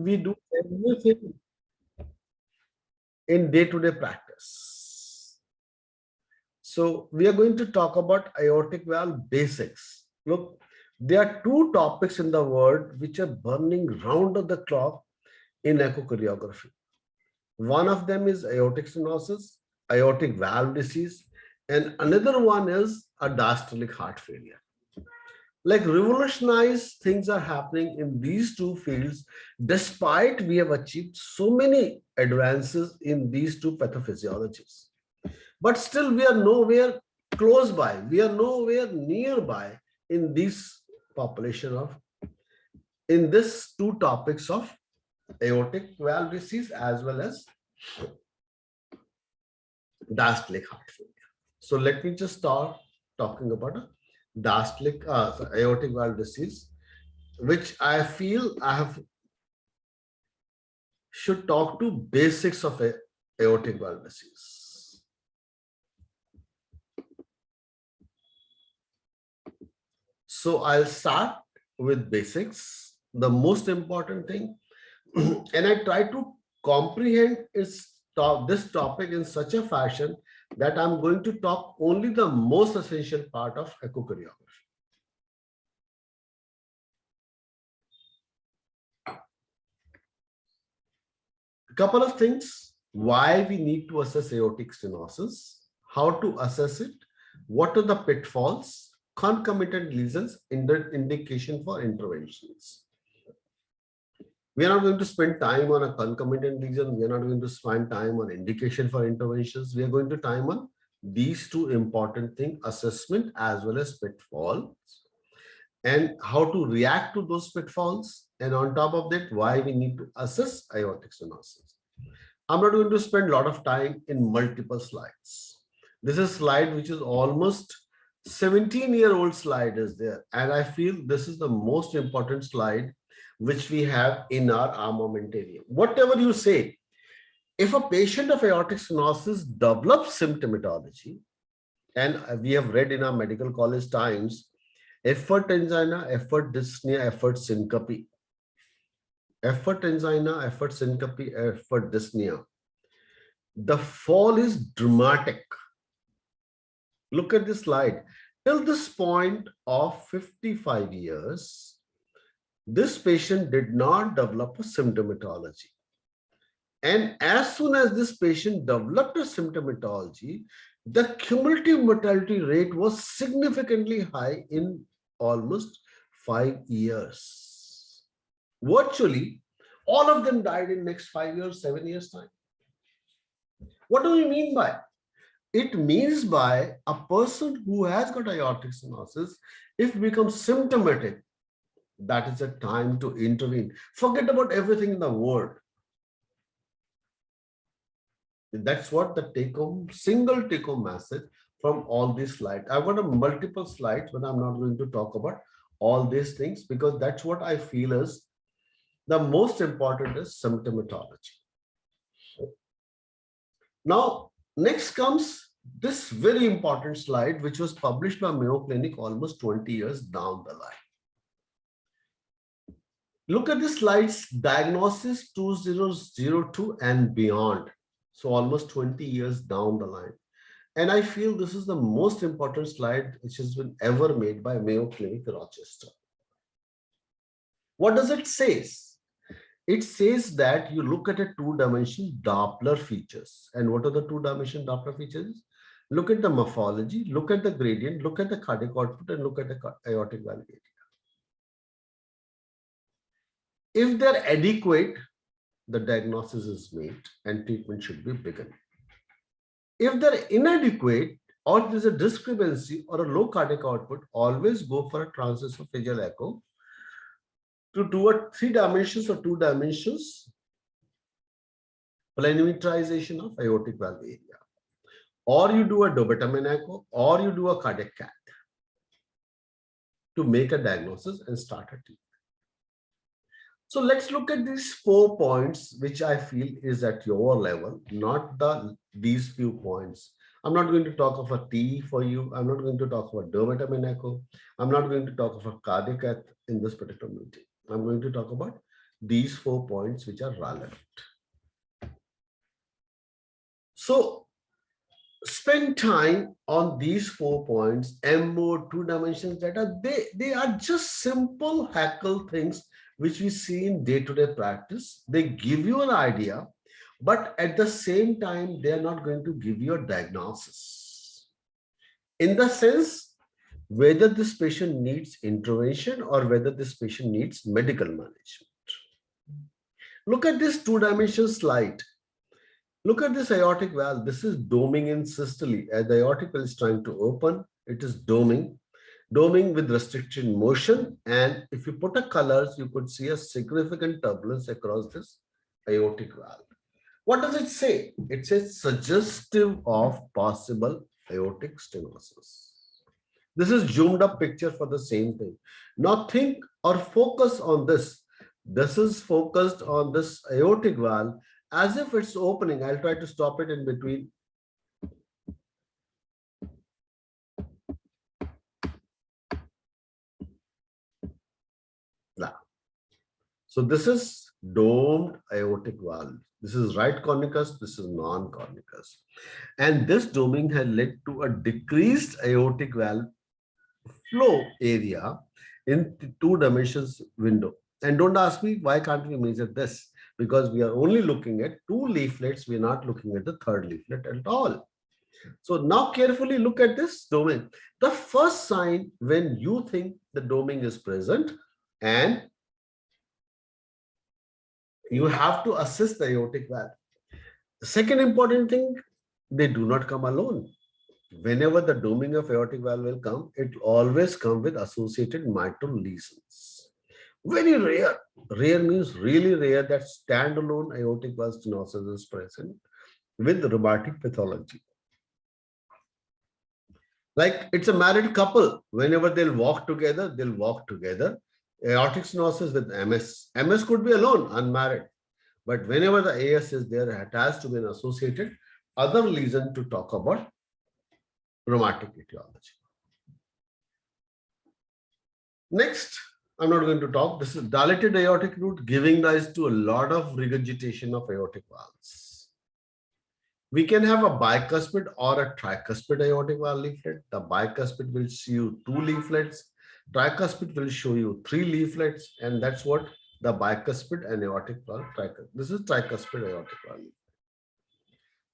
we do everything in day-to-day practice. So we are going to talk about aortic valve basics. Look, there are two topics in the world which are burning round the clock in echocardiography. One of them is aortic stenosis, aortic valve disease, and another one is a diastolic heart failure. Like revolutionized things are happening in these two fields, despite we have achieved so many advances in these two pathophysiologies. But still we are nowhere close by, we are nowhere nearby in this population of, in this two topics of aortic valve disease as well as diastolic heart failure. So let me just start talking about a aortic valve disease, which I feel I have should talk to basics of aortic valve disease. So I'll start with basics, the most important thing, and I try to comprehend this topic in such a fashion that I'm going to talk only the most essential part of echocardiography. A couple of things: why we need to assess aortic stenosis, how to assess it, what are the pitfalls, concomitant lesions, indication for interventions. We are not going to spend time on a concomitant lesion. We are not going to spend time on indication for interventions. We are going to time on these two important things: assessment as well as pitfalls, and how to react to those pitfalls. And on top of that, why we need to assess aortic stenosis. I'm not going to spend a lot of time in multiple slides. This is a slide which is almost 17-year-old slide is there. And I feel this is the most important slide which we have in our armamentarium. Whatever you say, if a patient of aortic stenosis develops symptomatology, and we have read in our medical college times, effort angina, effort dyspnea, effort syncope, effort angina, effort syncope, effort dyspnea, the fall is dramatic. Look at this slide. Till this point of 55 years, this patient did not develop a symptomatology. And as soon as this patient developed a symptomatology, the cumulative mortality rate was significantly high in almost 5 years. Virtually, all of them died in next 5 years, 7 years time. What do we mean by? It means by a person who has got aortic stenosis, if becomes symptomatic, that is a time to intervene. Forget about everything in the world. That's what the single take-home message from all these slides. I've got a multiple slides, but I'm not going to talk about all these things because that's what I feel is the most important is symptomatology. Now, next comes this very important slide, which was published by Mayo Clinic almost 20 years down the line. Look at the slides, diagnosis 2002 and beyond. So almost 20 years down the line. And I feel this is the most important slide which has been ever made by Mayo Clinic, Rochester. What does it say? It says that you look at a two-dimensional Doppler features. And what are the two-dimensional Doppler features? Look at the morphology, look at the gradient, look at the cardiac output, and look at the aortic valve area. If they're adequate, the diagnosis is made and treatment should be begun. If they're inadequate or there's a discrepancy or a low cardiac output, always go for a transesophageal echo to do a 3 dimensions or 2 dimensions planimetrization of aortic valve area. Or you do a dobutamine echo or you do a cardiac cath to make a diagnosis and start a treatment. So let's look at these 4 points, which I feel is at your level, not these few points. I'm not going to talk of a T for you. I'm not going to talk about dobutamine echo. I'm not going to talk of a cardiac cath in this particular meeting. I'm going to talk about these 4 points which are relevant. So spend time on these 4 points, MO, two-dimensional data. They are just simple hackle things which we see in day-to-day practice. They give you an idea, but at the same time, they are not going to give you a diagnosis. In the sense, whether this patient needs intervention or whether this patient needs medical management. Look at this two-dimensional slide. Look at this aortic valve. This is doming in systole. As the aortic valve is trying to open, it is doming with restricted motion. And if you put a colors, you could see a significant turbulence across this aortic valve. What does it say? It says suggestive of possible aortic stenosis. This is zoomed up picture for the same thing. Now think or focus on this. This is focused on this aortic valve as if it's opening. I'll try to stop it in between. Now, so this is domed aortic valve. This is right cornicus, this is non-cornicus. And this doming has led to a decreased aortic valve flow area in the 2 dimensions window. And don't ask me, why can't we measure this? Because we are only looking at 2 leaflets. We are not looking at the 3rd leaflet at all. So now carefully look at this doming. The first sign when you think the doming is present, and you have to assess the aortic valve. The second important thing, they do not come alone. Whenever the doming of aortic valve will come, it always comes with associated mitral lesions. Very rare. Rare means really rare that standalone aortic valve stenosis is present with rheumatic pathology. Like it's a married couple. Whenever they'll walk together, Aortic stenosis with MS. MS could be alone, unmarried. But whenever the AS is there, it has to be an associated other lesion to talk about rheumatic etiology. Next, I'm not going to talk. This is dilated aortic root giving rise to a lot of regurgitation of aortic valves. We can have a bicuspid or a tricuspid aortic valve leaflet. The bicuspid will show you 2 leaflets. Tricuspid will show you 3 leaflets, and that's what the bicuspid and aortic valve tricuspid. This is tricuspid aortic valve.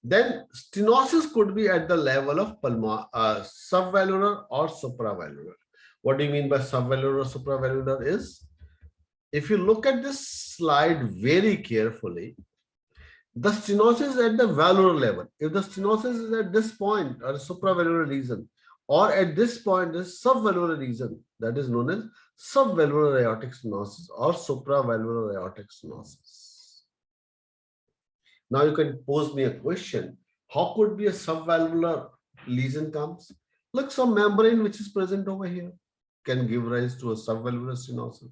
Then stenosis could be at the level of subvalvular or supravalvular. What do you mean by subvalvular or supravalvular is, if you look at this slide very carefully, the stenosis is at the valvular level. If the stenosis is at this point or supravalvular region, or at this point is subvalvular region, that is known as subvalvular aortic stenosis or supravalvular aortic stenosis. Now you can pose me a question. How could be a subvalvular lesion comes? Look, some membrane which is present over here can give rise to a subvalvular stenosis,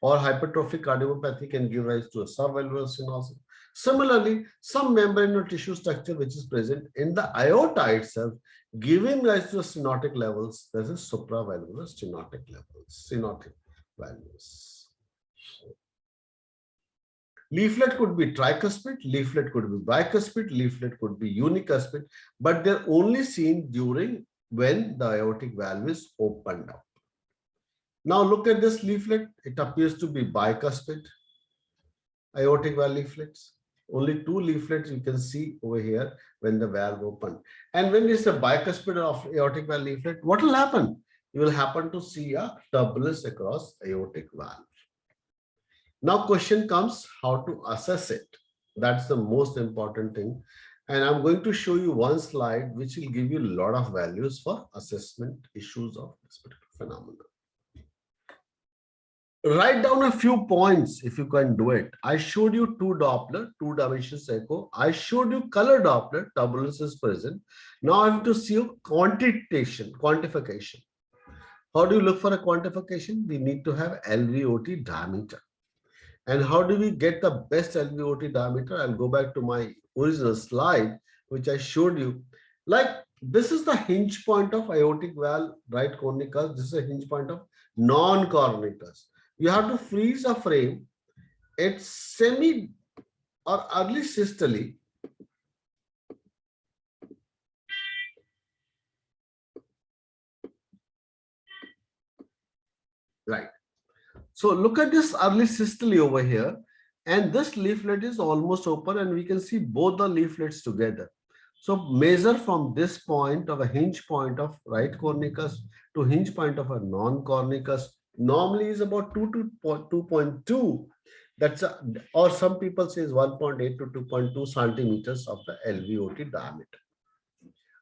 or hypertrophic cardiomyopathy can give rise to a subvalvular stenosis. Similarly, some membranous tissue structure which is present in the aorta itself giving rise to stenotic levels, that is supravalvular stenotic levels, stenotic values. Leaflet could be tricuspid, leaflet could be bicuspid, leaflet could be unicuspid, but they're only seen during when the aortic valve is opened up. Now look at this leaflet. It appears to be bicuspid aortic valve leaflets. Only 2 leaflets you can see over here when the valve opened. And when it's a bicuspid of aortic valve leaflet, what will happen? You will happen to see a turbulence across aortic valve. Now question comes how to assess it. That's the most important thing. And I'm going to show you one slide which will give you a lot of values for assessment issues of this particular phenomenon. Write down a few points if you can do it. I showed you 2 Doppler, 2 dimensions echo. I showed you color Doppler, turbulence is present. Now I have to see a quantification. How do you look for a quantification? We need to have LVOT diameter. And how do we get the best LVOT diameter? I'll go back to my original slide, which I showed you. Like this is the hinge point of aortic valve, right cornicus. This is a hinge point of non-cornicus. You have to freeze a frame it's semi or early systole. Right. So look at this early systole over here, and this leaflet is almost open, and we can see both the leaflets together. So measure from this point of a hinge point of right cornicus to hinge point of a non-cornicus. Normally is about 2 to 2.2. That's a, or some people say is 1.8 to 2.2 centimeters of the LVOT diameter.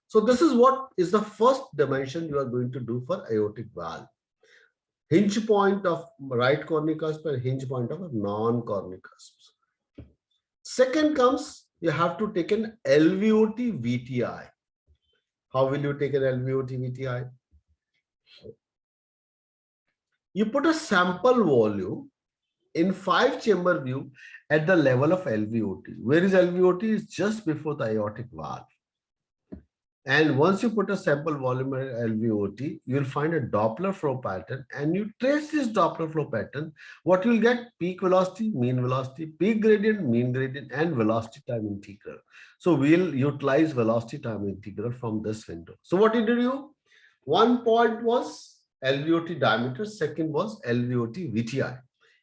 So this is what is the first dimension you are going to do for aortic valve. Hinge point of right cornicus and hinge point of a non-cornicus. Second comes, you have to take an LVOT VTI. How will you take an LVOT VTI? You put a sample volume in 5-chamber view at the level of LVOT. Where is LVOT? Is just before the aortic valve. And once you put a sample volume at LVOT, you'll find a Doppler flow pattern, and you trace this Doppler flow pattern. What you'll get: peak velocity, mean velocity, peak gradient, mean gradient, and velocity time integral. So we'll utilize velocity time integral from this window. So what did you do? One point was LVOT diameter, second was LVOT VTI.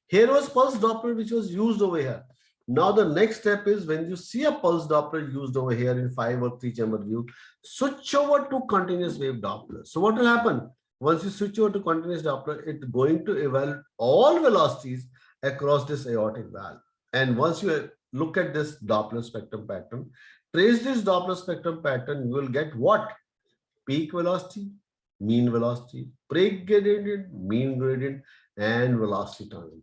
Here was pulse Doppler, which was used over here. Now the next step is, when you see a pulse Doppler used over here in 5 or 3-chamber view, switch over to continuous wave Doppler. So what will happen? Once you switch over to continuous Doppler, it's going to evaluate all velocities across this aortic valve. And once you look at this Doppler spectrum pattern, trace this Doppler spectrum pattern, you will get what? Peak velocity, mean velocity, peak gradient, mean gradient, and velocity time.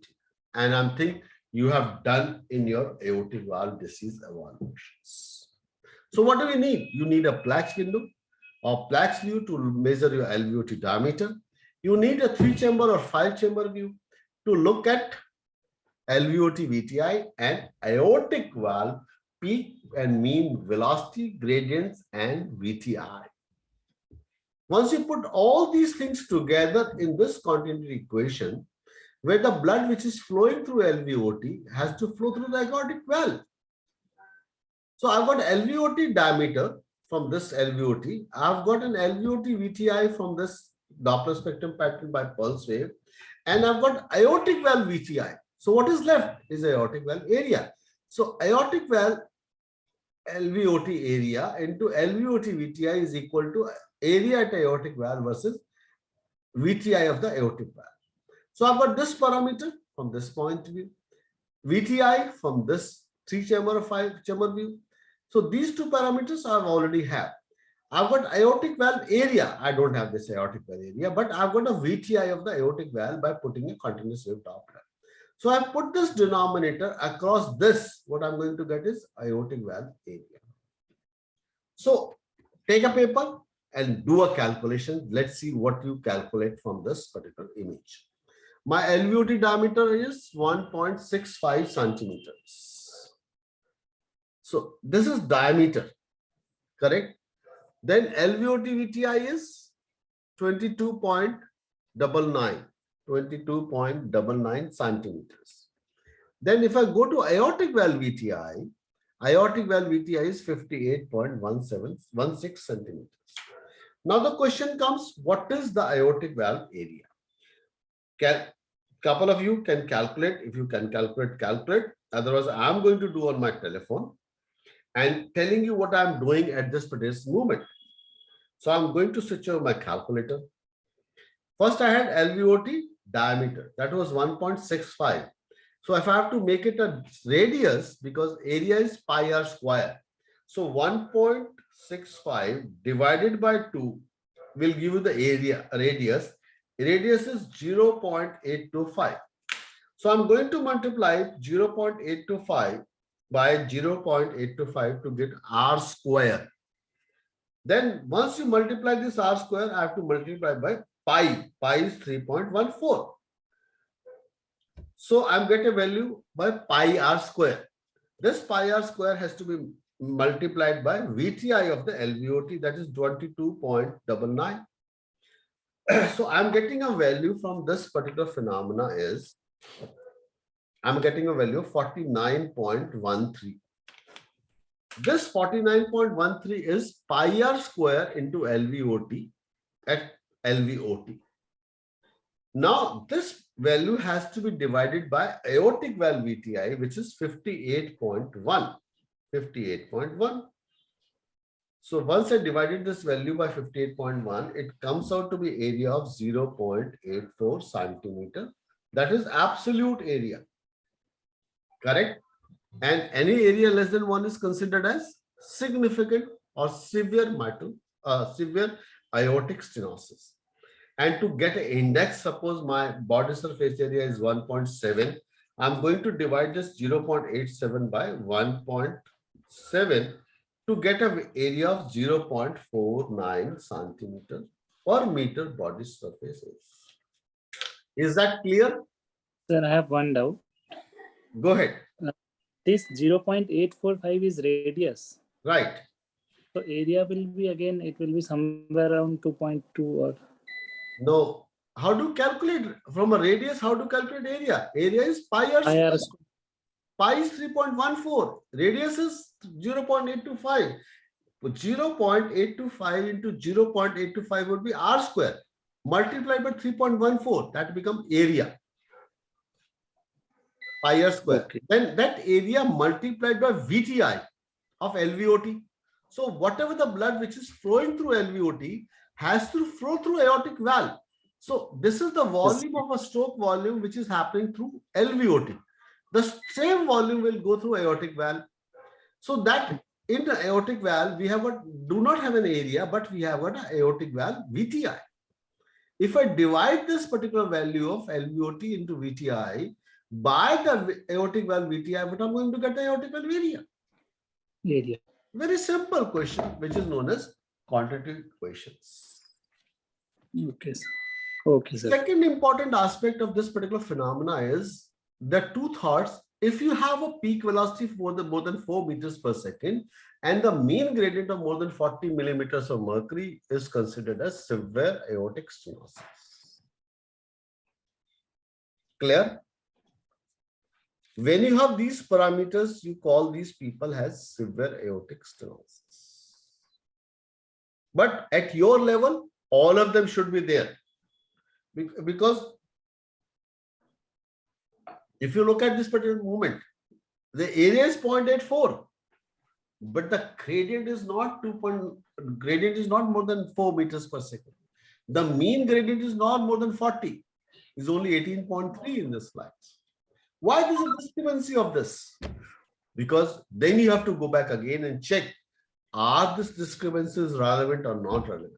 And I'm thinking you have done in your aortic valve disease evaluations. So what do we need? You need a Planck's window or Planck's view to measure your LVOT diameter. You need a 3-chamber or 5-chamber view to look at LVOT VTI and aortic valve peak and mean velocity, gradients, and VTI. Once you put all these things together in this continuity equation, where the blood which is flowing through LVOT has to flow through the aortic valve. So I've got LVOT diameter from this LVOT. I've got an LVOT VTI from this Doppler spectrum pattern by pulse wave. And I've got aortic valve VTI. So what is left is aortic valve area. So aortic valve LVOT area into LVOT VTI is equal to area at aortic valve versus VTI of the aortic valve. So I've got this parameter from this point of view, VTI from this 3-chamber or 5-chamber view. So these two parameters I've already have. I've got aortic valve area. I don't have this aortic valve area, but I've got a VTI of the aortic valve by putting a continuous wave Doppler. So I put this denominator across this. What I'm going to get is aortic valve area. So take a paper and do a calculation. Let's see what you calculate from this particular image. My LVOT diameter is 1.65 centimeters. So this is diameter, correct? Then LVOT VTI is 22.99 centimeters. Then if I go to aortic valve VTI is 58.16 centimeters. Now the question comes, what is the aortic valve area? Couple of you can calculate. If you can calculate, calculate. Otherwise, I'm going to do on my telephone and telling you what I'm doing at this particular moment. So I'm going to switch over my calculator. First, I had LVOT diameter. That was 1.65. So if I have to make it a radius, because area is pi r square. So 1.65 divided by 2 will give you the area radius. Radius is 0.825. So I'm going to multiply 0.825 by 0.825 to get r square. Then once you multiply this r square, I have to multiply by pi. Pi is 3.14. So I'm getting a value by pi r square. This pi r square has to be multiplied by VTI of the LVOT, that is 22.99. So I'm getting a value from this particular phenomena is I'm getting a value of 49.13. This 49.13 is pi r square into LVOT at LVOT. Now, this value has to be divided by aortic valve VTI, which is 58.1. 58.1. So once I divided this value by 58.1, it comes out to be area of 0.84 centimeter. That is absolute area. Correct? And any area less than 1 is considered as significant or severe severe aortic stenosis. And to get an index, suppose my body surface area is 1.7. I'm going to divide this 0.87 by 1.7 to get an area of 0.49 centimeter per meter body surface area. Is that clear? Sir, I have one doubt. Go ahead. This 0.845 is radius. Right. So area will be again, it will be somewhere around 2.2 or... No. How to calculate from a radius? How to calculate area? Area is pi r square. Pi is 3.14. Radius is 0.825. 0.825 into 0.825 would be r square multiplied by 3.14. That becomes area. Pi r square. Okay. Then that area multiplied by VTI of LVOT. So whatever the blood which is flowing through LVOT has to flow through aortic valve. So this is the volume of a stroke volume which is happening through LVOT. The same volume will go through aortic valve. So that in the aortic valve, we do not have an area, but we have an aortic valve VTI. If I divide this particular value of LVOT into VTI by the aortic valve VTI, but I'm going to get the aortic valve area. Very simple question, which is known as quantitative equations. Okay, sir. Okay, sir. Second important aspect of this particular phenomena is the two thoughts. If you have a peak velocity more than 4 meters per second and the mean gradient of more than 40 millimeters of mercury is considered as severe aortic stenosis. Clear? When you have these parameters, you call these people as severe aortic stenosis. But at your level, all of them should be there. Because if you look at this particular movement, the area is 0.84, but the gradient is not more than 4 meters per second. The mean gradient is not more than 40. It's only 18.3 in this slides. Why there is a discrepancy of this? Because then you have to go back again and check, are these discrepancies relevant or not relevant?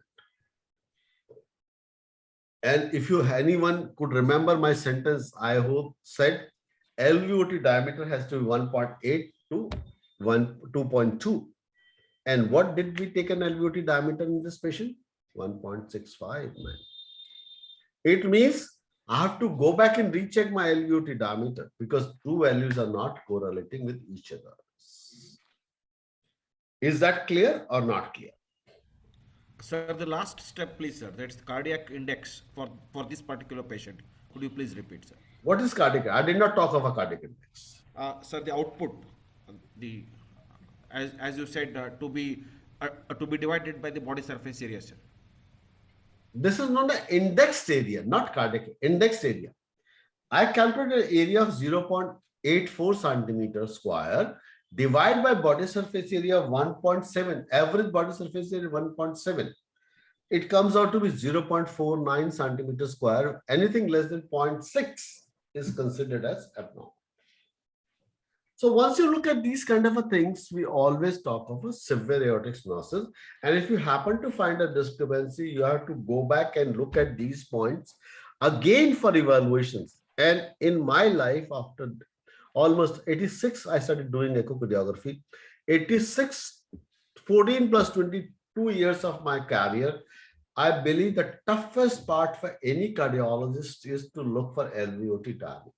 And if anyone could remember my sentence, I hope said LVOT diameter has to be 1.8 to 2.2. And what did we take an LVOT diameter in this patient? 1.65. It means I have to go back and recheck my LVOT diameter because two values are not correlating with each other. Is that clear or not clear? Sir, the last step, please, sir. That's the cardiac index for this particular patient. Could you please repeat, sir? What is cardiac? I did not talk of a cardiac index. Sir, the output, as you said, to be divided by the body surface area, sir. This is not an indexed area, not cardiac, indexed area. I calculated an area of 0.84 centimeters square divided by body surface area of 1.7, average body surface area 1.7. It comes out to be 0.49 centimeters square. Anything less than 0.6 is considered as abnormal. So once you look at these kind of things, we always talk of a severe aortic stenosis. And if you happen to find a discrepancy, you have to go back and look at these points again for evaluations. And in my life, after almost 86, I started doing echocardiography. 86, 14 plus 22 years of my career, I believe the toughest part for any cardiologist is to look for LVOT diameter.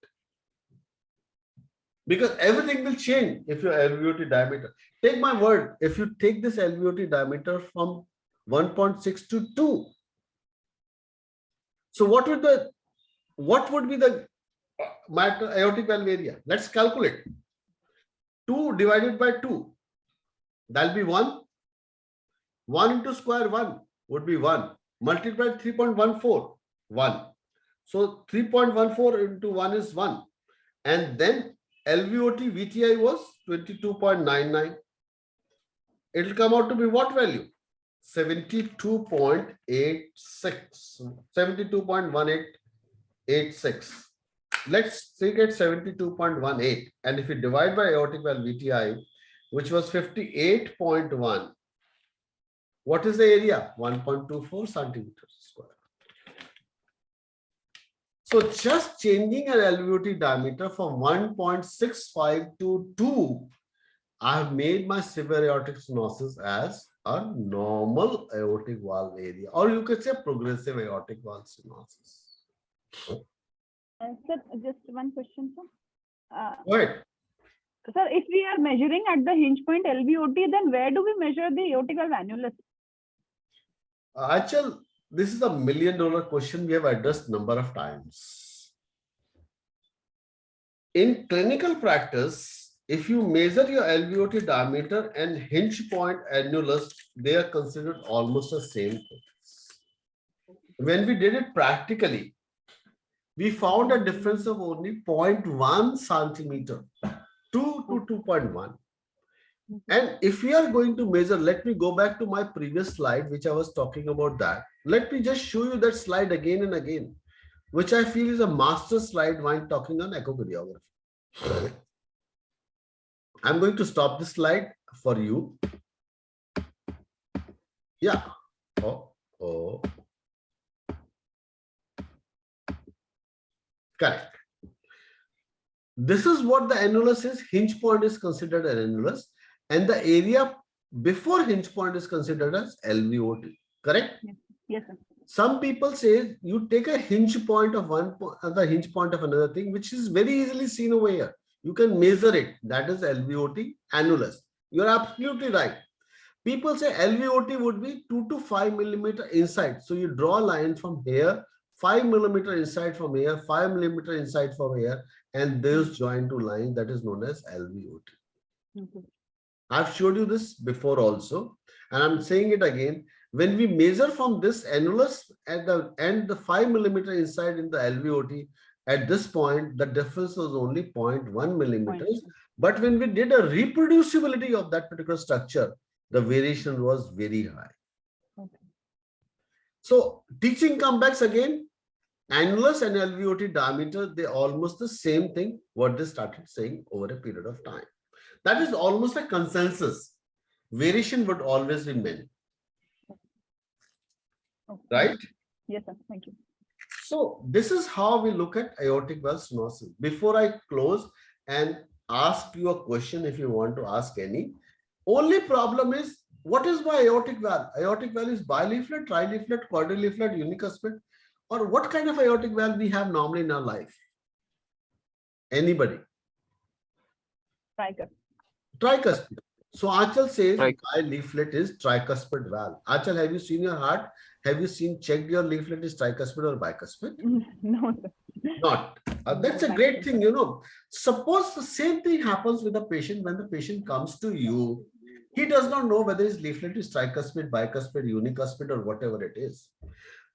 Because everything will change if your LVOT diameter. Take my word, if you take this LVOT diameter from 1.6 to 2. So what would be the my aortic valve area. Let's calculate. 2 divided by 2, that'll be 1. 1 into square 1 would be 1. Multiplied 3.14, 1. So 3.14 into 1 is 1. And then LVOT VTI was 22.99. It will come out to be what value? 72.86. 72.1886. Let's take it 72.18. And if we divide by aortic valve VTI, which was 58.1, what is the area? 1.24 centimeters square. So just changing an LVOT diameter from 1.65 to 2, I have made my severe aortic stenosis as a normal aortic valve area, or you could say progressive aortic valve stenosis. Sir, just one question, sir. Go ahead. Sir, if we are measuring at the hinge point LVOT, then where do we measure the aortic valve annulus? Achal, this is a $1 million question we have addressed number of times. In clinical practice, if you measure your LVOT diameter and hinge point annulus, they are considered almost the same thing. When we did it practically, we found a difference of only 0.1 centimeter, 2 to 2.1. And if we are going to measure, let me go back to my previous slide, which I was talking about that. Let me just show you that slide again and again, which I feel is a master slide when talking on echocardiography. I'm going to stop this slide for you. Yeah. Oh. Correct. This is what the annulus is. Hinge point is considered an annulus, and the area before hinge point is considered as LVOT. Correct? Yes, sir. Some people say you take a hinge point of one point, the hinge point of another thing, which is very easily seen over here. You can measure it. That is LVOT annulus. You're absolutely right. People say LVOT would be 2 to 5 millimeter inside. So you draw a line from here, 5 millimeter inside from here, 5 millimeter inside from here, and those join to line that is known as LVOT. Okay. I've showed you this before also, and I'm saying it again. When we measure from this annulus at the end, the 5 millimeter inside in the LVOT, at this point, the difference was only 0.1 millimeters. But when we did a reproducibility of that particular structure, the variation was very high. Okay. So teaching comebacks again, annulus and LVOT diameter, they almost the same thing, what they started saying over a period of time. That is almost a consensus. Variation would always be many. Okay. Right? Yes, sir. Thank you. So this is how we look at aortic valve stenosis. Before I close and ask you a question, if you want to ask any, only problem is, what is my aortic valve? Aortic valve is bileaflet, trileaflet, quadrileaflet, unicuspid, or what kind of aortic valve we have normally in our life? Anybody? Tricuspid. So Achal says bileaflet is tricuspid valve. Achal, have you seen your heart? Have you checked your leaflet is tricuspid or bicuspid? No, sir. Not. That's a great thing, you know. Suppose the same thing happens with the patient when the patient comes to you. He does not know whether his leaflet is tricuspid, bicuspid, unicuspid, or whatever it is.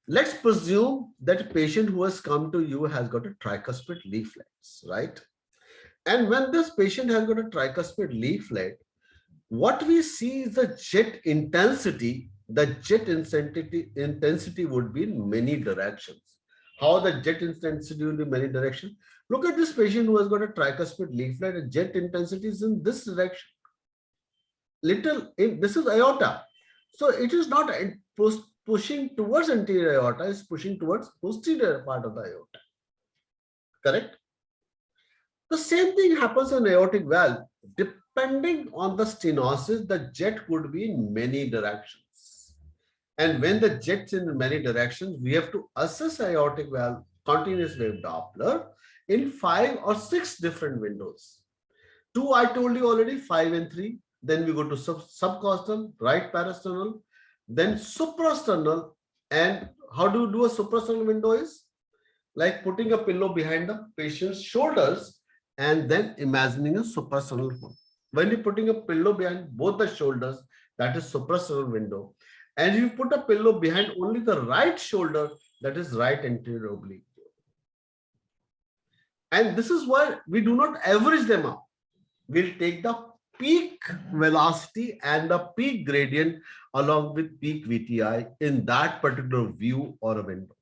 Let's presume that a patient who has come to you has got a tricuspid leaflets, right? And when this patient has got a tricuspid leaflet, what we see is the jet intensity. The jet intensity would be in many directions. How the jet intensity will be in many directions? Look at this patient who has got a tricuspid leaflet, and jet intensity is in this direction. This is aorta. So it is not pushing towards anterior aorta, it's pushing towards posterior part of the aorta. Correct? The same thing happens in aortic valve. Depending on the stenosis, the jet could be in many directions. And when the jet's in many directions, we have to assess aortic valve continuous wave Doppler in 5 or 6 different windows. 2 I told you already, 5 and 3. Then we go to subcostal, right parasternal, then suprasternal. And how do you do a suprasternal window is? like putting a pillow behind the patient's shoulders and then imagining a suprasternal hole. When you're putting a pillow behind both the shoulders, that is suprasternal window. And you put a pillow behind only the right shoulder, that is right anterior oblique. And this is why we do not average them out. We'll take the peak velocity and the peak gradient along with peak VTI in that particular view or a window.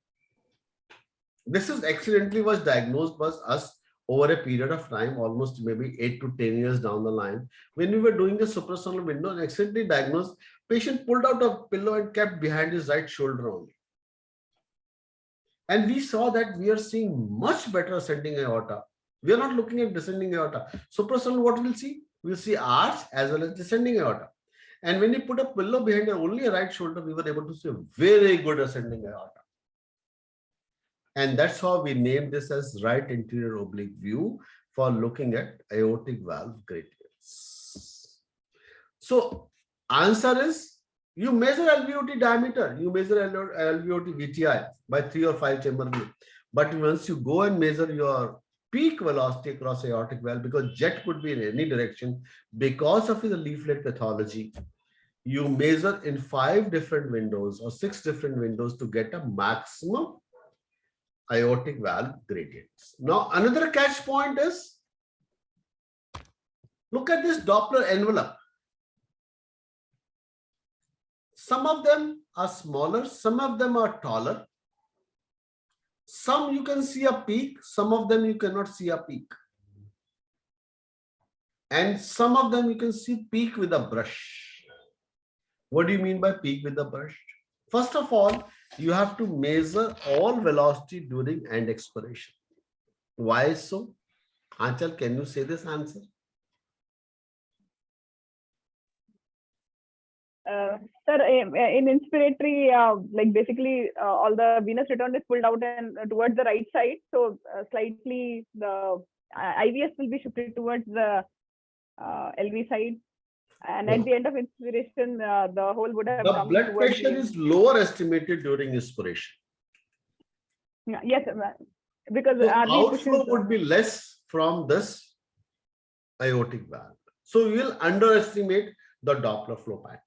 This is accidentally was diagnosed by us over a period of time, almost maybe 8 to 10 years down the line. When we were doing a suprasternal window and accidentally diagnosed, patient pulled out a pillow and kept behind his right shoulder only. And we saw that we are seeing much better ascending aorta. We are not looking at descending aorta. Suprasternal, what we'll see? We'll see arch as well as descending aorta. And when you put a pillow behind only a right shoulder, we were able to see a very good ascending aorta. And that's how we named this as right anterior oblique view for looking at aortic valve gradients. So answer is, you measure LVOT diameter, you measure LVOT VTI by 3 or 5 chamber view. But once you go and measure your peak velocity across aortic valve, because jet could be in any direction because of the leaflet pathology, you measure in 5 different windows or 6 different windows to get a maximum aortic valve gradients. Now, another catch point is, look at this Doppler envelope. Some of them are smaller, some of them are taller. Some you can see a peak, some of them you cannot see a peak. And some of them you can see peak with a brush. What do you mean by peak with a brush? First of all, you have to measure all velocity during end expiration. Why so? Anchal, can you say this answer? Sir, in inspiratory, like basically all the venous return is pulled out and towards the right side. So slightly the IVS will be shifted towards the LV side. And at the end of inspiration, the hole would have The come blood pressure is lower estimated during inspiration. Yes, because So RV outflow pushes, would be less from this aortic valve. So we will underestimate the Doppler flow pattern.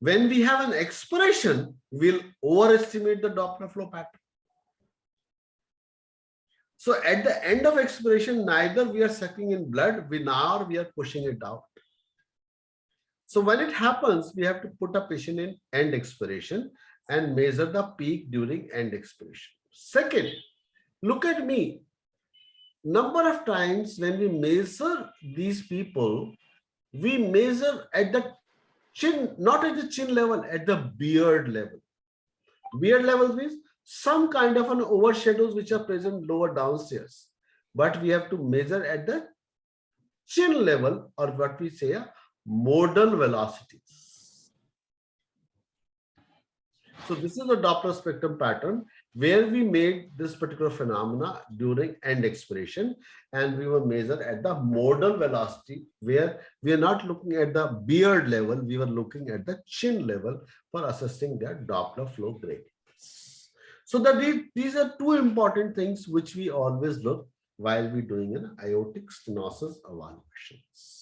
When we have an expiration, we'll overestimate the Doppler flow pattern. So at the end of expiration, neither we are sucking in blood, nor we are pushing it out. So when it happens, we have to put a patient in end expiration and measure the peak during end expiration. Second, look at me. Number of times when we measure these people, we measure at the chin, not at the chin level, at the beard level. Beard level means some kind of an overshadows which are present lower downstairs. But we have to measure at the chin level, or what we say a modal velocities. So this is a Doppler spectrum pattern where we made this particular phenomena during end expiration, and we will measure at the modal velocity where we are not looking at the beard level, we were looking at the chin level for assessing their Doppler flow gradients. So that these are two important things which we always look while we're doing an aortic stenosis evaluations.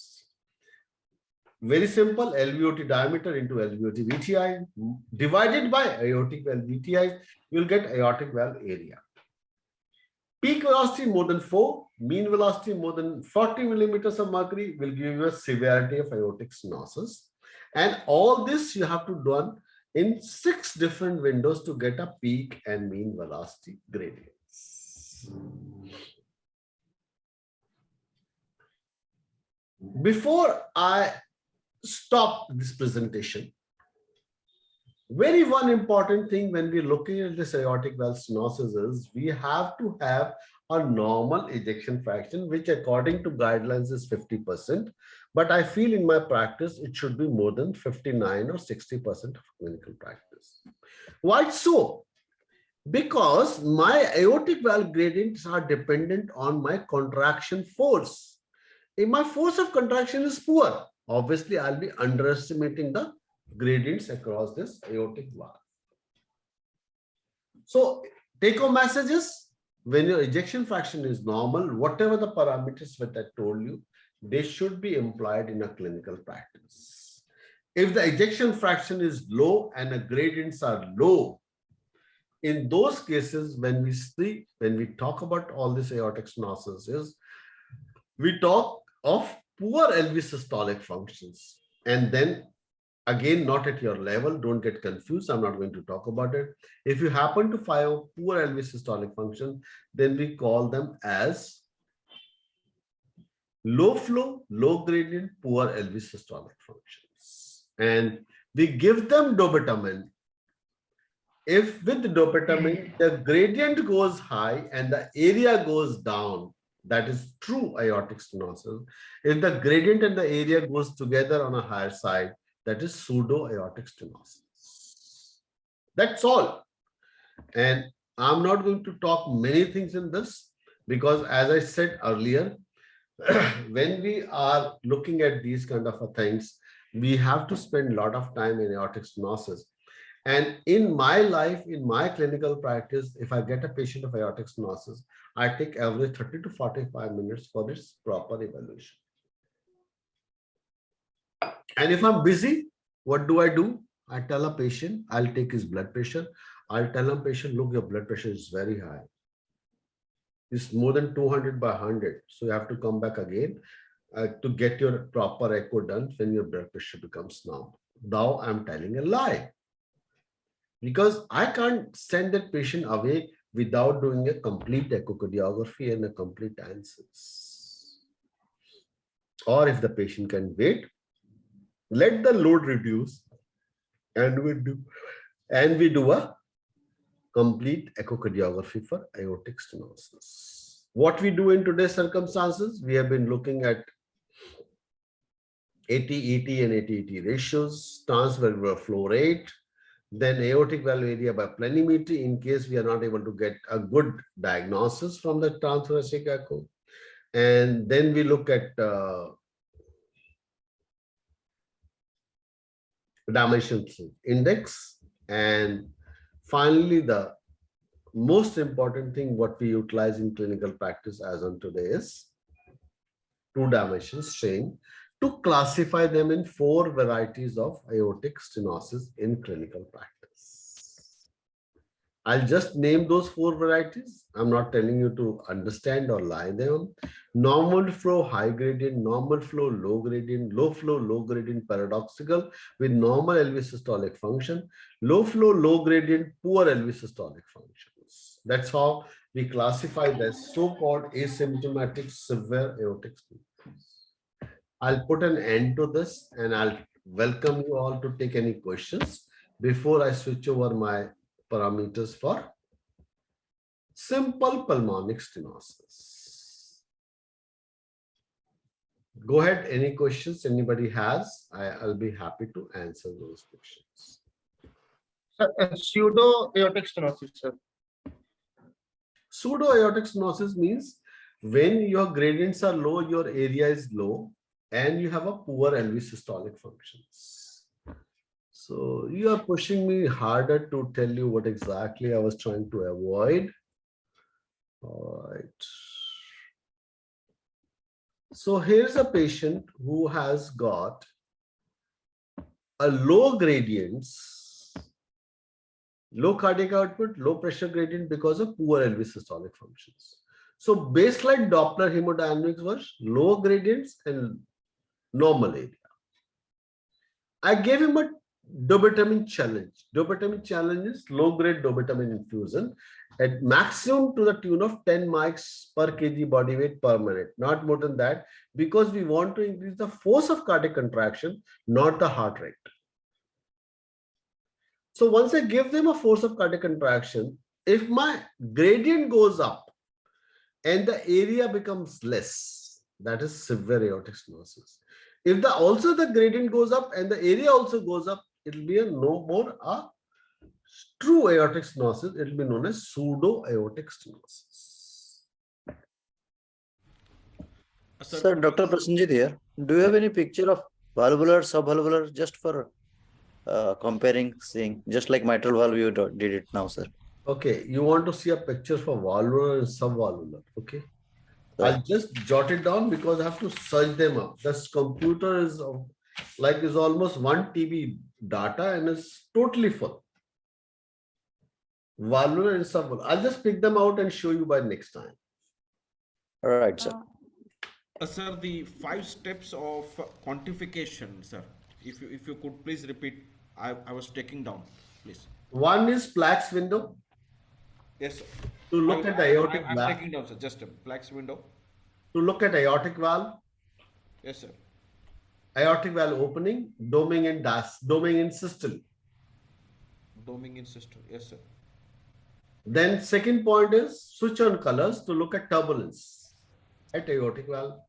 Very simple, LVOT diameter into LVOT VTI divided by aortic valve VTI, you'll get aortic valve area. Peak velocity more than 4, mean velocity more than 40 millimeters of mercury will give you a severity of aortic stenosis. And all this you have to do in 6 different windows to get a peak and mean velocity gradients. Before I stop this presentation, very one important thing when we're looking at this aortic valve stenosis is we have to have a normal ejection fraction, which according to guidelines is 50%. But I feel in my practice, it should be more than 59 or 60% of clinical practice. Why so? Because my aortic valve gradients are dependent on my contraction force. If my force of contraction is poor, obviously I'll be underestimating the gradients across this aortic valve. So Take home messages: when your ejection fraction is normal, whatever the parameters that I told you, they should be employed in a clinical practice. If the ejection fraction is low and the gradients are low, in those cases, when we talk about all this aortic stenosis, we talk of poor LV systolic functions. And then again, not at your level, don't get confused. I'm not going to talk about it. If you happen to find poor LV systolic function, then we call them as low flow, low gradient, poor LV systolic functions. And we give them dobutamine. If with dobutamine, the gradient goes high and the area goes down, that is true aortic stenosis. If the gradient and the area goes together on a higher side, that is pseudo aortic stenosis. That's all. And I'm not going to talk many things in this because, as I said earlier, when we are looking at these kind of things, we have to spend a lot of time in aortic stenosis. And in my life, in my clinical practice, if I get a patient of aortic stenosis, I take average 30 to 45 minutes for its proper evaluation. And if I'm busy, what do? I tell a patient, I'll take his blood pressure. I'll tell a patient, look, your blood pressure is very high. It's more than 200 by 100. So you have to come back again to get your proper echo done when your blood pressure becomes normal. Now I'm telling a lie. Because I can't send that patient away without doing a complete echocardiography and a complete answers. Or if the patient can wait, let the load reduce and we do a complete echocardiography for aortic stenosis. What we do in today's circumstances, we have been looking at 80-80 and 80-80 ratios, transvalvular flow rate, then aortic valve area by planimetry in case we are not able to get a good diagnosis from the transthoracic echo. And then we look at dimensions index. And finally, the most important thing what we utilize in clinical practice as on today is 2 dimensions strain to classify them in 4 varieties of aortic stenosis in clinical practice. I'll just name those 4 varieties. I'm not telling you to understand or lie them. Normal flow, high gradient, normal flow, low gradient, low flow, low gradient, paradoxical with normal LV systolic function, low flow, low gradient, poor LV systolic functions. That's how we classify the so-called asymptomatic severe aortic stenosis. I'll put an end to this and I'll welcome you all to take any questions before I switch over my parameters for simple pulmonic stenosis. Go ahead, any questions anybody has, I'll be happy to answer those questions. Pseudo aortic stenosis, sir. Pseudo aortic stenosis means when your gradients are low, your area is low, and you have a poor LV systolic functions. So you are pushing me harder to tell you what exactly I was trying to avoid. All right. So here's a patient who has got a low gradients, low cardiac output, low pressure gradient because of poor LV systolic functions. So baseline Doppler hemodynamics was low gradients and normal area. I gave him a dobutamine challenge. Dobutamine challenge is low-grade dobutamine infusion at maximum to the tune of 10 mics per kg body weight per minute, not more than that, because we want to increase the force of cardiac contraction, not the heart rate. So once I give them a force of cardiac contraction, if my gradient goes up and the area becomes less, that is severe aortic stenosis. If also the gradient goes up and the area also goes up, it will be no more a true aortic stenosis. It will be known as pseudo aortic stenosis. Sir, Dr. Prasenjit here. Do you have any picture of valvular, subvalvular, just for comparing, seeing, just like mitral valve you did it now, sir? Okay, you want to see a picture for valvular and subvalvular. Okay. Sure. I'll just jot it down because I have to search them up. This computer is is almost 1 TB data and it's totally full. Valvular and subvalvular. I'll just pick them out and show you by next time. All right, sir. Sir, the 5 steps of quantification, sir. If you could please repeat, I was taking down, please. One is Plaque's window Yes, sir. to look at the aortic I'm valve. taking down, sir. Just a Plaque's window. To look at aortic valve, Yes, sir. aortic valve opening, doming in systole. Doming in system. Yes, sir. Then second point is switch on colors to look at turbulence at aortic valve.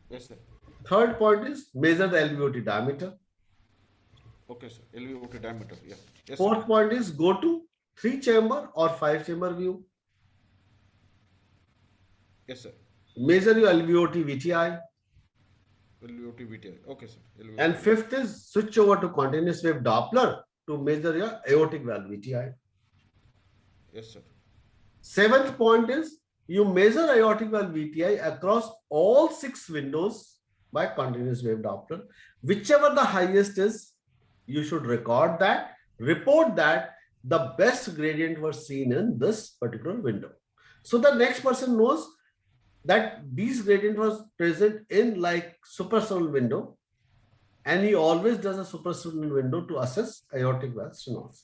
Yes, sir. Third point is measure the LVOT diameter. Okay, sir. LVOT diameter. Yeah. Yes, Fourth sir. point is go to 3-chamber or 5-chamber view. Yes, sir. Measure your LVOT VTI. LVOT VTI. Okay, sir. LVOT. And fifth is switch over to continuous wave Doppler to measure your aortic valve VTI. Yes, sir. Seventh point is you measure aortic valve VTI across all 6 windows by continuous wave Doppler. Whichever the highest is, you should record that, report that the best gradient was seen in this particular window. So the next person knows that these gradient was present in like suprasternal window, and he always does a suprasternal window to assess aortic valve stenosis.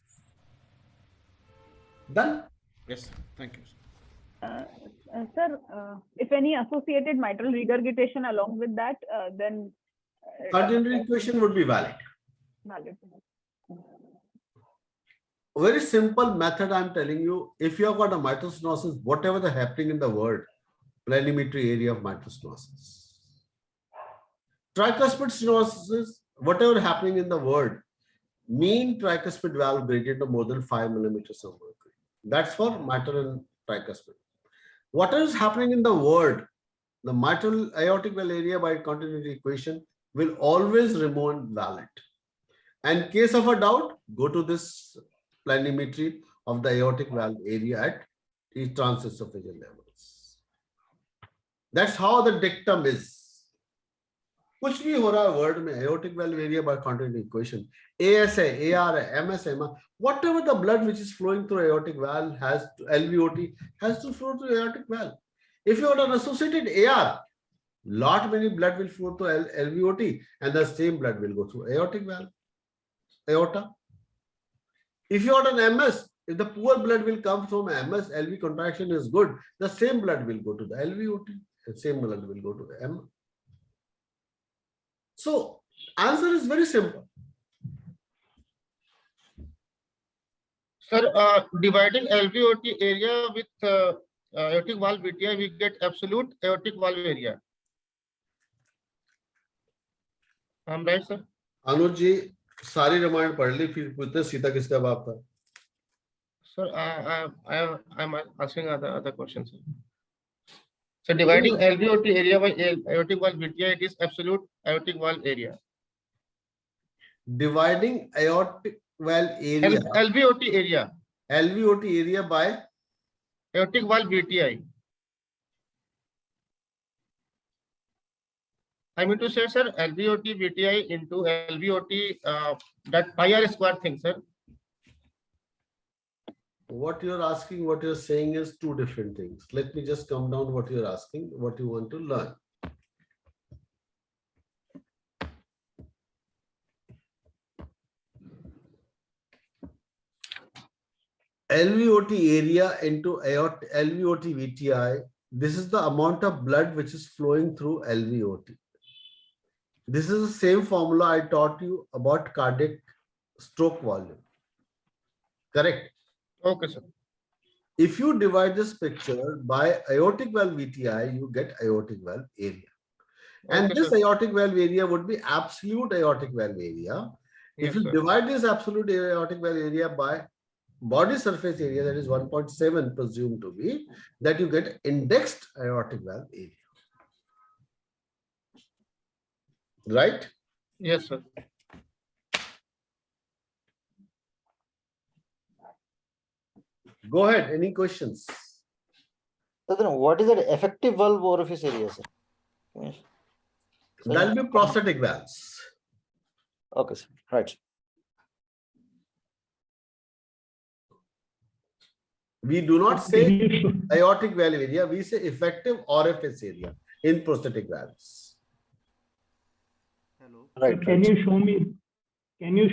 Done? Yes, sir. Thank you, sir. Sir, if any associated mitral regurgitation along with that, then Continuity equation would be valid. valid. A very simple method I'm telling you, if you have got a mitral stenosis, whatever the happening in the world, planimetry area of mitral stenosis. Tricuspid stenosis, whatever happening in the world, mean tricuspid valve gradient of more than 5 millimeters of mercury. That's for mitral and tricuspid. Whatever is happening in the world, the mitral aortic valve area by continuity equation will always remain valid. And in case of a doubt, go to this planimetry of the aortic valve area at each transesophageal levels. That's how the dictum is. कुछ भी हो रहा है word में aortic valve area by continuity equation, AS है, AR है, MS है, whatever the blood which is flowing through aortic valve has to, LVOT has to flow through aortic valve. If you have an associated AR, lot many blood will flow through LVOT and the same blood will go through aortic valve, aorta. If you have an MS, if the poor blood will come from MS, LV contraction is good, the same blood will go to the LVOT, the same blood will go to the M. So answer is very simple. Sir, dividing LVOT area with aortic valve VTI, we get absolute aortic valve area. I'm right, sir? अनुज जी सारी रामायण पढ़ ली, फिर पूछते सीता किसका बाप था? Sir, I'm asking other questions. So dividing LVOT area by aortic valve VTI, it is absolute aortic valve area. Dividing aortic valve area, LVOT area, LVOT area by aortic valve VTI. I mean to say, sir, LVOT VTI into LVOT, that pi r square thing, sir. what you're asking, what you're saying is two different things. Let me just come down what you're asking, what you want to learn. LVOT area into LVOT VTI, this is the amount of blood which is flowing through LVOT. This is the same formula I taught you about cardiac stroke volume. Correct? Okay, sir. If you divide this picture by aortic valve VTI, you get aortic valve area. And Okay, this sir. aortic valve area would be absolute aortic valve area. If Yes, you sir. divide this absolute aortic valve area by body surface area, that is 1.7 presumed to be, that you get indexed aortic valve area. Right? Yes, sir. Go ahead. Any questions? So then what is the effective valve orifice area, sir? Yes. So That'll be prosthetic valves. okay, sir. Right. We do not say aortic valve area, we say effective orifice area in prosthetic valves. Hello. Right. Can you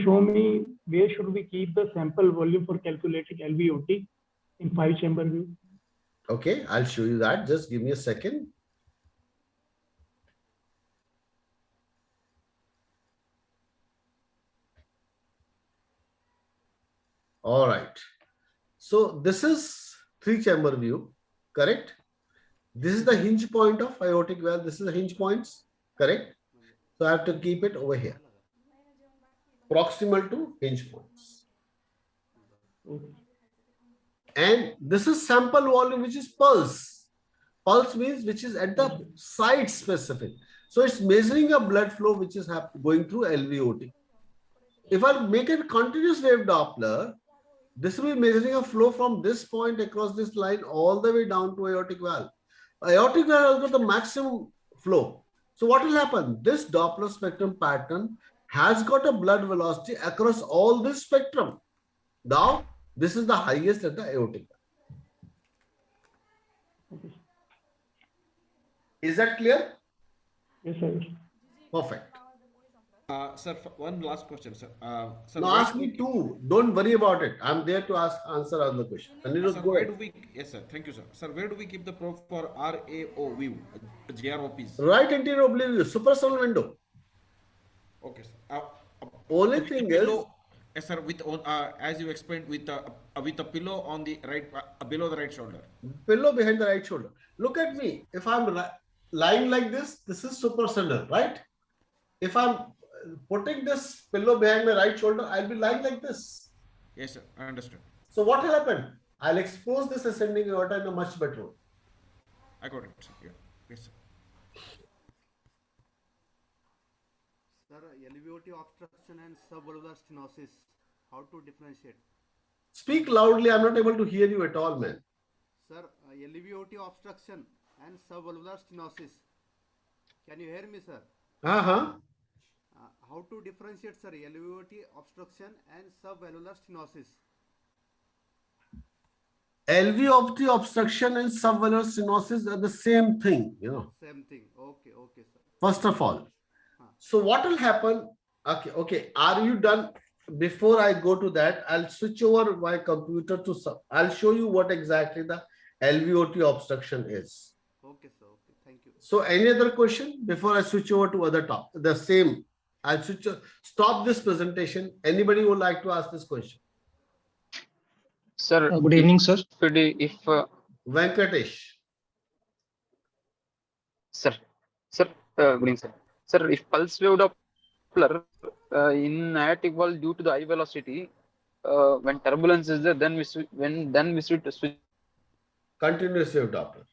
show me where should we keep the sample volume for calculating LVOT in 5-chamber view? Okay, I'll show you that. Just give me a second. All right. So this is 3-chamber view, correct? This is the hinge point of aortic valve. This is the hinge points, correct? So I have to keep it over here, proximal to hinge points. And this is sample volume, which is pulse. Pulse means which is at the site specific. So it's measuring a blood flow which is going through LVOT. If I make a continuous wave Doppler, this will be measuring a flow from this point across this line all the way down to aortic valve. Aortic valve has got the maximum flow. So what will happen? This Doppler spectrum pattern has got a blood velocity across all this spectrum. Now, this is the highest at the aortic valve. Is that clear? Yes, sir. Perfect. Sir, one last question, sir. Sir, Now ask me two. Don't worry about it. I'm there to answer other questions. Sir, where do we? Yes, sir. Thank you, sir. Sir, where do we keep the probe for RAO view, GROPs? Right anterior oblique view, suprasternal window. Okay, sir. Only With thing the pillow, is, yes, sir. With as you explained, with a pillow on the right, below the right shoulder. pillow behind the right shoulder. Look at me. If I'm lying like this is suprasternal, right? If I'm putting this pillow behind my right shoulder, I'll be lying like this. Yes, sir. I understood. So what will happen? I'll expose this ascending aorta in a much better way. I got it, sir. Yeah. Yes, sir. Sir, LVOT obstruction and subvalvular stenosis. How to differentiate? Speak loudly. I'm not able to hear you at all, man. Sir, LVOT obstruction and subvalvular stenosis. Can you hear me, sir? How to differentiate, sir, LVOT obstruction and subvalvular stenosis? LVOT obstruction and subvalvular stenosis are the same thing, you know. Same thing. Okay, sir. First of all. So what will happen? Okay. Are you done? Before I go to that, I'll switch over my computer to I'll show you what exactly the LVOT obstruction is. Okay, sir. Okay, thank you. So any other question before I switch over to other top? The same. I'll stop this presentation. Anybody would like to ask this question? Sir, good evening, sir. If Venkatesh. Sir, good evening, sir. Sir, if pulse wave Doppler in aortic valve due to the high velocity, when turbulence is there, then we should switch. Continuous wave Doppler.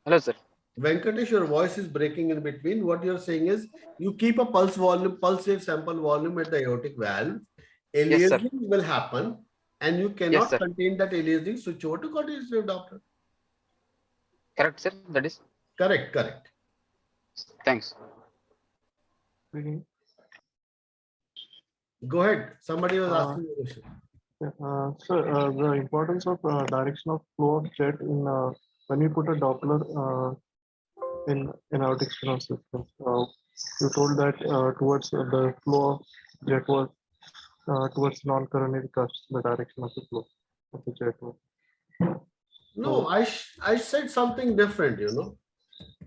Hello, sir. Venkatesh, your voice is breaking in between. What you're saying is you keep a pulse wave sample volume at the aortic valve. Aliasing will happen and you cannot contain that aliasing, switch over to continuous wave Doppler. Correct, sir. That is correct. Thanks. Go ahead. Somebody was asking a question. Sir, the importance of direction of flow of jet in when we put a Doppler in aortic stenosis. You told that towards the flow of jet was towards non-coronary cusps, the direction of the flow of the jet was. No, I said something different, you know.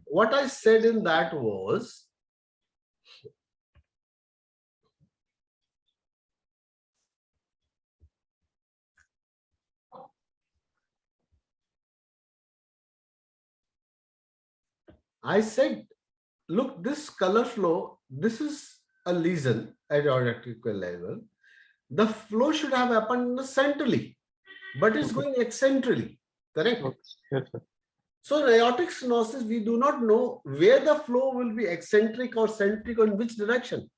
What I said in that was, I said, look, this color flow, this is a lesion at aortic level. The flow should have happened centrally, but it's going eccentrically, correct? Yes, sir. So in aortic stenosis, we do not know where the flow will be eccentric or centric or in which direction.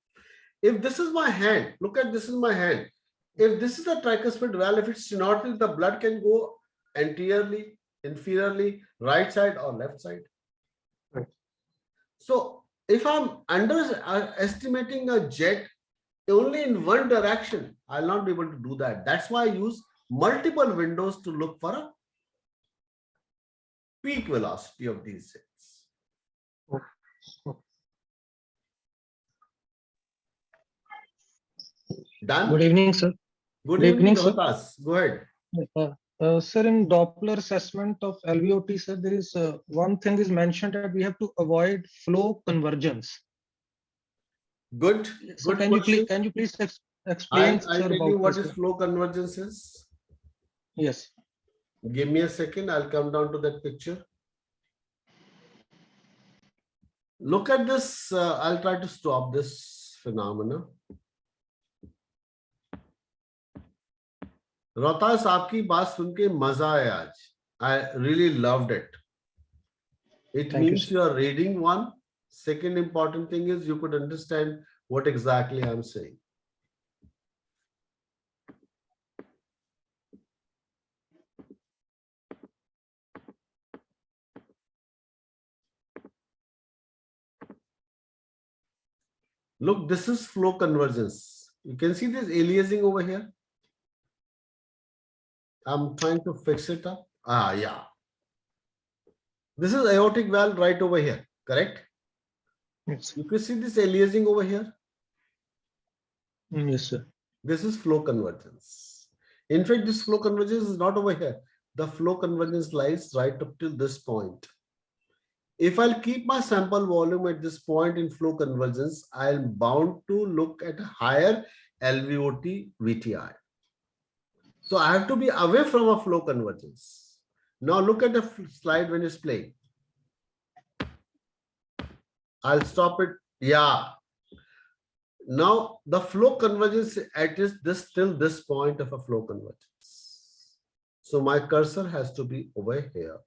If this is my hand, look at this is my hand. If this is the tricuspid valve, if it's stenotic, the blood can go anteriorly, inferiorly, right side or left side. Right. So if I'm underestimating a jet only in one direction, I'll not be able to do that. That's why I use multiple windows to look for a peak velocity of these jets. Done? Good evening, sir. Good Good evening, evening, sir. Rohtas. Go ahead. Sir, in Doppler assessment of LVOT, sir, there is one thing is mentioned that we have to avoid flow convergence. Good. So Good question. can you please explain, I'll sir, tell you about what this? is flow convergence is. Yes. Give me a second. I'll come down to that picture. Look at this. I'll try to stop this phenomena. Rohtas आपकी बात सुन के मजा आया आज. I really loved it. It means you are reading one. Second important thing is you could understand what exactly I'm saying. Look, this is flow convergence. You can see this aliasing over here. I'm trying to fix it up. Yeah. This is aortic valve right over here, correct? Yes. You can see this aliasing over here. Yes, sir. This is flow convergence. In fact, this flow convergence is not over here. The flow convergence lies right up till this point. If I'll keep my sample volume at this point in flow convergence, I'm bound to look at a higher LVOT VTI. So I have to be away from a flow convergence. Now look at the slide when it's playing. I'll stop it. Yeah. Now the flow convergence at this till this point of a flow convergence. So my cursor has to be over here,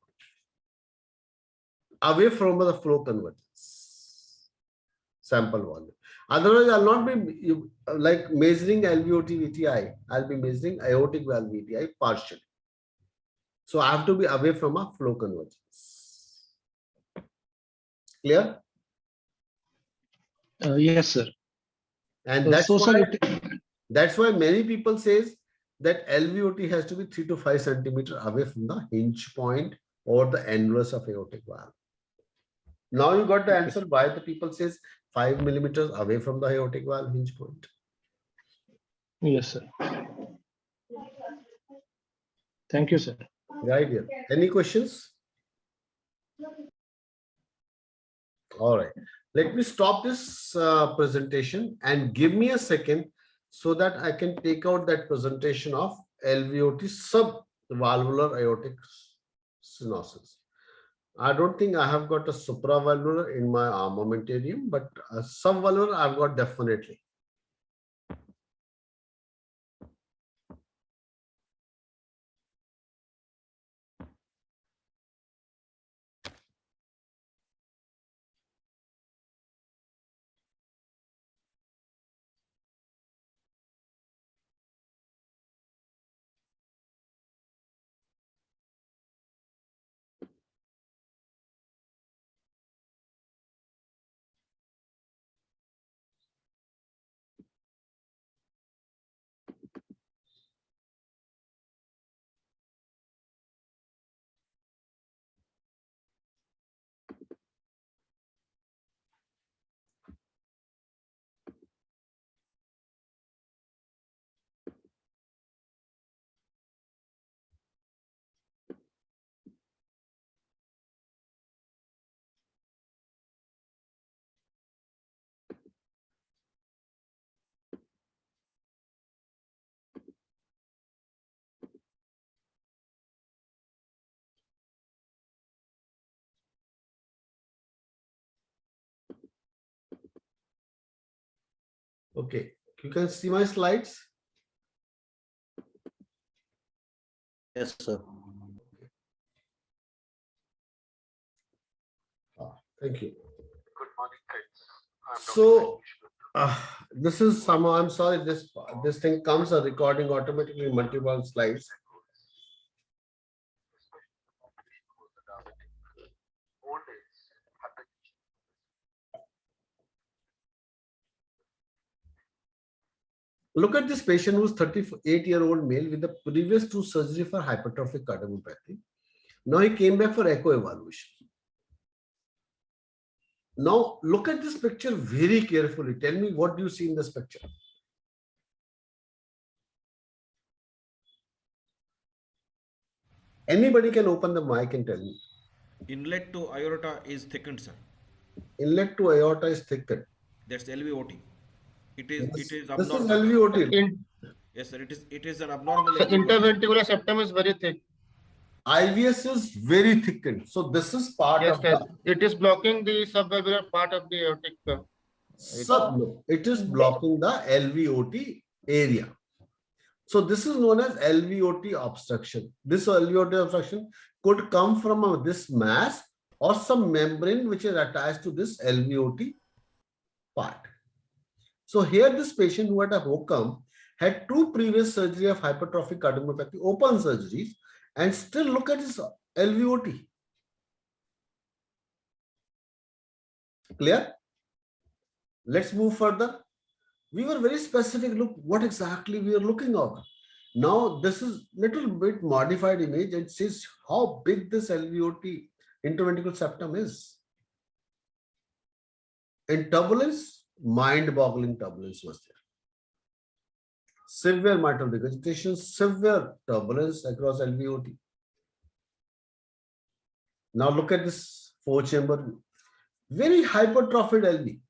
away from the flow convergence sample volume. Otherwise, I'll not be like measuring LVOT VTI. I'll be measuring aortic valve VTI partially. So I have to be away from a flow convergence. Clear? Yes, sir. And that's why many people says that LVOT has to be 3 to 5 centimeters away from the hinge point or the annulus of aortic valve. Now you got the answer why the people says 5 millimeters away from the aortic valve hinge point. Yes, sir. Thank you, sir. Right here. Any questions? All right. Let me stop this presentation and give me a second so that I can take out that presentation of LVOT subvalvular aortic stenosis. I don't think I have got a supravalvular in my armamentarium, but a subvalvular I've got definitely. Okay, you can see my slides. Yes, sir. Thank you. Good morning, guys. So This is somehow, I'm sorry, this thing comes a recording automatically in multiple slides. Look at this patient who's 38-year-old male with the previous 2 surgery for hypertrophic cardiomyopathy. Now he came back for echo evaluation. Now look at this picture very carefully. Tell me, what do you see in this picture? Anybody can open the mic and tell me. Inlet to aorta is thickened, sir. Inlet to aorta is thickened. That's LVOT. It is This is abnormal. LVOT. Yes, sir. It is an abnormal The LVOT. interventricular septum is very thick. IVS is very thickened. So this is part Yes, of sir. the It is blocking the subvalvular part of the aortic. no, it is blocking the LVOT area. So this is known as LVOT obstruction. This LVOT obstruction could come from this mass or some membrane which is attached to this LVOT part. So here this patient who had a HOCM had 2 previous surgery of hypertrophic cardiomyopathy, open surgeries, and still look at his LVOT. Clear? Let's move further. We were very specific. Look what exactly we are looking at. Now this is little bit modified image and says how big this LVOT interventricular septum is. In turbulence, mind-boggling turbulence was there. Severe mitral regurgitation, severe turbulence across LVOT. Now look at this 4-chamber view. Very hypertrophied LV.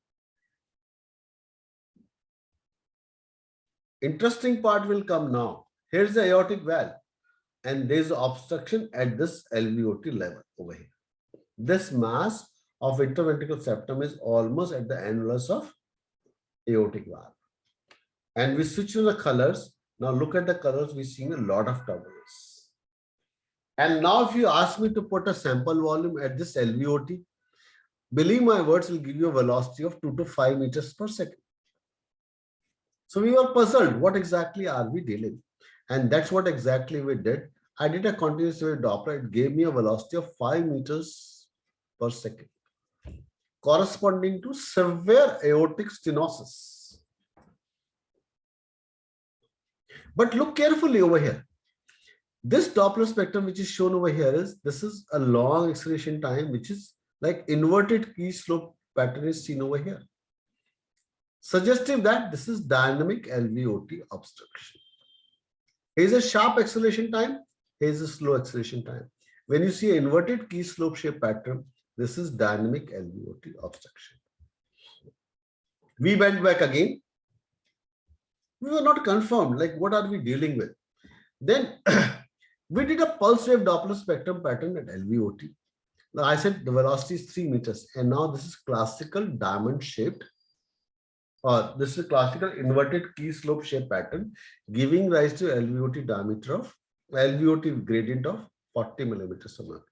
Interesting part will come now. Here's the aortic valve, and there's obstruction at this LVOT level over here. This mass of interventricular septum is almost at the annulus of aortic valve. And we switch to the colors. Now look at the colors. We've seen a lot of turbulence. And now if you ask me to put a sample volume at this LVOT, believe my words, will give you a velocity of 2 to 5 meters per second. So we were puzzled. What exactly are we dealing? And that's what exactly we did. I did a continuous wave Doppler. It gave me a velocity of 5 meters per second, corresponding to severe aortic stenosis. But look carefully over here. This Doppler spectrum, which is shown over here, this is a long acceleration time, which is like inverted key slope pattern is seen over here, suggestive that this is dynamic LVOT obstruction. Here's a sharp acceleration time. Here's a slow acceleration time. When you see an inverted key slope shape pattern, this is dynamic LVOT obstruction. We went back again. We were not confirmed, like what are we dealing with? Then we did a pulse wave Doppler spectrum pattern at LVOT. Now I said the velocity is 3 meters, and now this is classical diamond shaped, or this is classical inverted key slope shape pattern, giving rise to LVOT diameter of LVOT gradient of 40 millimeters per mercury.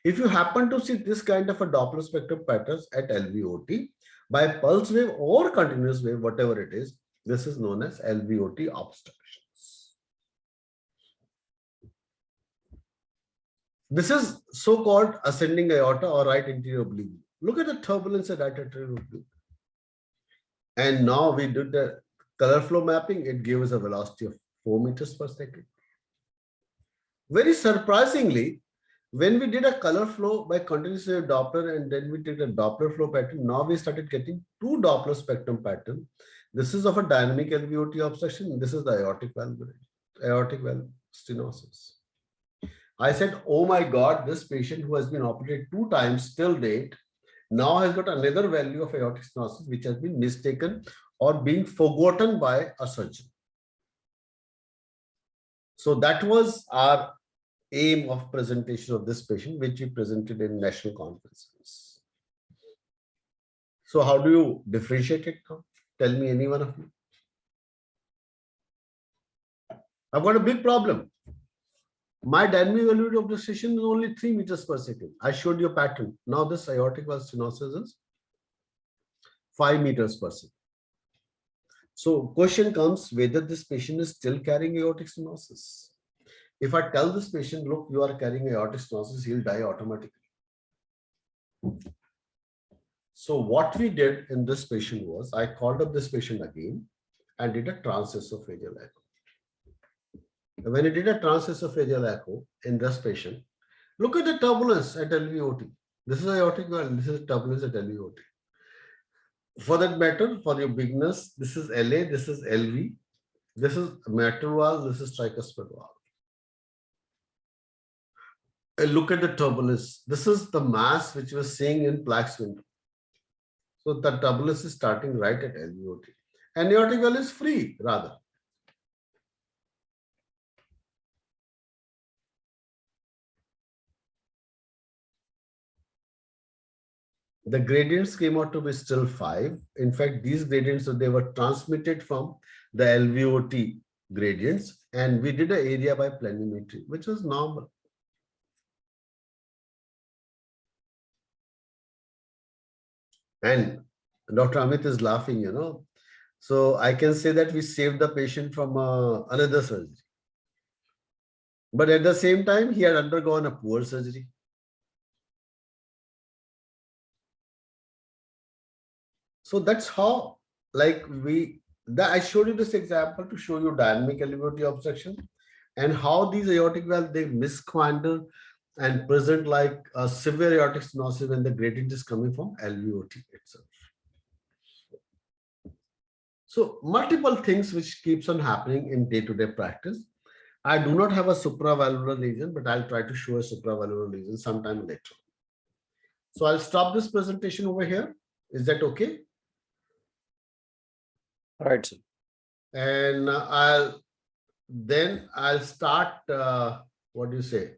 If you happen to see this kind of a Doppler spectrum patterns at LVOT by pulse wave or continuous wave, whatever it is, this is known as LVOT obstructions. This is so-called ascending aorta or right anterior oblique. Look at the turbulence at right anterior oblique. And now we did the color flow mapping. It gave us a velocity of 4 meters per second. Very surprisingly, when we did a color flow by continuous wave Doppler and then we did a Doppler flow pattern, now we started getting 2 Doppler spectrum pattern. This is of a dynamic LVOT obstruction. This is the aortic valve stenosis. I said, oh my God, this patient who has been operated 2 times till date now has got another value of aortic stenosis which has been mistaken or being forgotten by a surgeon. So that was our aim of presentation of this patient, which we presented in national conferences. So how do you differentiate it now? Tell me, any one of you. I've got a big problem. My dynamic velocity of the session is only 3 meters per second. I showed you a pattern. Now this aortic valve stenosis is 5 meters per second. So question comes whether this patient is still carrying aortic stenosis. If I tell this patient, look, you are carrying aortic stenosis, he'll die automatically. So what we did in this patient was, I called up this patient again and did a transesophageal echo. When I did a transesophageal echo in this patient, look at the turbulence at LVOT. This is aortic valve, this is turbulence at LVOT. For that matter, for your beginners, this is LA, this is LV, this is mitral valve, this is tricuspid valve. And look at the turbulence. This is the mass which we're seeing in Plaque's window. So the turbulence is starting right at LVOT. And aortic valve is free, rather. The gradients came out to be still 5. In fact, these gradients, so they were transmitted from the LVOT gradients, and we did an area by planimetry, which was normal. And Dr. Amit is laughing, you know. So I can say that we saved the patient from another surgery. But at the same time, he had undergone a poor surgery. So that's how, like I showed you this example to show you dynamic LVOT obstruction and how these aortic valve, they misquander and present like a severe aortic stenosis when the gradient is coming from LVOT itself. So multiple things which keeps on happening in day-to-day practice. I do not have a supravalvular lesion, but I'll try to show a supravalvular lesion sometime later. So I'll stop this presentation over here. Is that okay? Right, sir. And I'll start, what do you say?